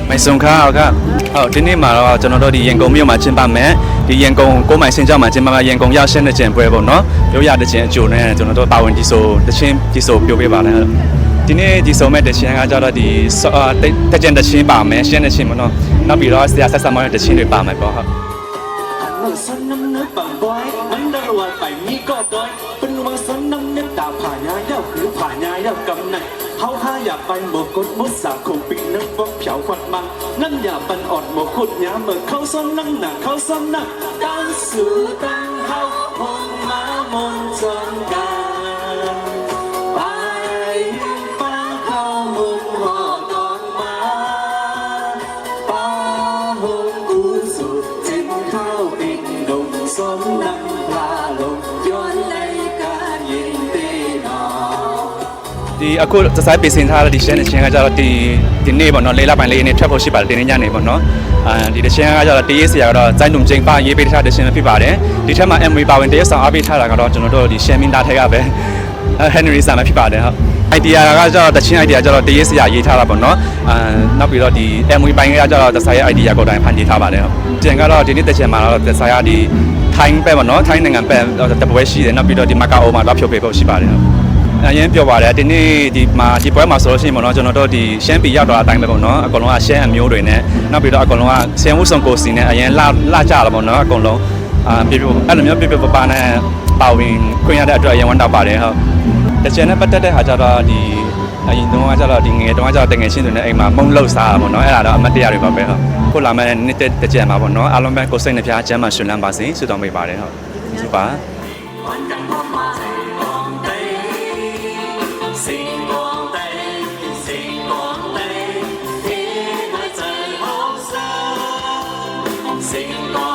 မိုင်စုံခါကဟုတ်ဒီနေ့မှာတော့ကျွန်တော်တို့ဒီရန်ကုန်မြို့မှာကျင်းပမယ်ဒီရန်ကုန်ကိုမိုင်စင်ကြောက်မှာကျင်းပမှာရန်ကုန်ရောက်ရှင်းတဲ့ကျင်ပွဲပေါ့နော်ပြောရတဲ့ကျင်အကျိုးနဲ့ကျွန်တော်တို့ပါဝင်ဒီဆိုတချင်းဒီဆိုပြောပေးပါလဲဒီနေ့ဒီဆိုမဲ့တချင်းကကြတော့ဒီတကျင်တချင်းပါမယ်ရှင်းတဲ့ချင်းပေါ့နော်နောက်ပြီးတော့ဆရာဆက်ဆက်မတဲ့တချင်းတွေပါမယ်ပေါ့ဟုတ်เขาหาอยากไปหมกกดมุดสาคงปีนึกว่าเผียวขวัดมันนั่นอย่าปันอดหมกขุดหยาเมื่อเขาซ้ำนั่งหนักเขาซ้ำหนักการสู่ตั้งเขาคงมามนจนกันไปฟ้าเขามุนหอดอกมาป้าหงกูสุดจิ้มข้าวปิ่นดงส้มน้ำปลาลงย้อนในการยินดีนอဒီအခုသဆိုင်ပြင်ဆင်ထားတဲ့ဒီရှင်းတဲ့ချင်းကကြတော့ဒီနေ့ပေါ့နော်လေးလပိုင်းလေးနေ့ထွက်ဖို့ရှိပါတယ်ဒီနေ့ညနေပေါ့နော်ဒီတချင်းကကြတော့တရေးစရာကတော့ဇိုင်းလုံချင်းပါရေးပေးထားတဲ့ချင်းဖြစ်ပါတယ်ဒီထက်မှာ MV ပါဝင်တရေးဆောင်အားပေးထားတာကတော့ကျွန်တော်တို့ဒီရှင်းမင်းသားထက်ကပဲ Henry ဆာမဖြစ်ပါတယ်ဟုတ် idea ကကြတော့တချင်း idea ကြတော့တရေးစရာရေးထားတာပေါ့နော်နောက်ပြီးတော့ဒီ MV ပိုင်းကကြတော့သဆိုင်ရဲ့ idea ကိုတိုင်ဖန်တီးထားပါတယ်ဟုတ်ကျန်ကတော့ဒီနေ့တချင်းမှာတော့သဆိုင်ကဒီထိုင်းပဲပေါ့နော်ထိုင်းနိုင်ငံပဲတပွဲရှိတယ်နောက်ပြီးတော့ဒီမကာအိုမှာတော့ဖြုတ်ပေးဖို့ရှိပါတယ်ဟုတ်အရင်ပြောပါတယ်ဒီနေ့ဒီပွဲမှာဆိုလို့ရှိရင်ပေါ့နော်ကျွန်တော်တို့ဒီရှမ်းပြည်ရောက်တော့အတိုင်းပဲပေါ့နော်အကုန်လုံးကရှမ်းအမျိုးတွေနဲ့နောက်ပြီးတော့အကုန်လုံးကဆင်မှုစုံကိုစီနဲ့အရင်လာကြတာပေါ့နော်အကုန်လုံးပြပြအဲ့လိုမျိုးပြပြပပနဲ့ပါဝင်ခွင့်ရတဲ့အတွက်အရင်ဝမ်းတောက်ပါတယ်ဟုတ်တချင်နဲ့ပတ်သက်တဲ့ဟာကြတော့ဒီအရင်တုန်းကကြတော့ဒီငယ်တုန်းကကြတော့တငယ်ချင်းတွေနဲ့အိမ်မှာမုံလှုပ်စားတာပေါ့နော်အဲ့ဒါတော့အမတ်တရားတွေပါပဲဟုတ်ခုလာမဲ့နှစ်တကြံမှာပေါ့နော်အားလုံးပဲကိုယ်စိတ်နှပြအကျမ်းမှာရှင်လန်းပါစေဆုတောင်းပေးပါတယ်ဟုတ်ဆုပါ星光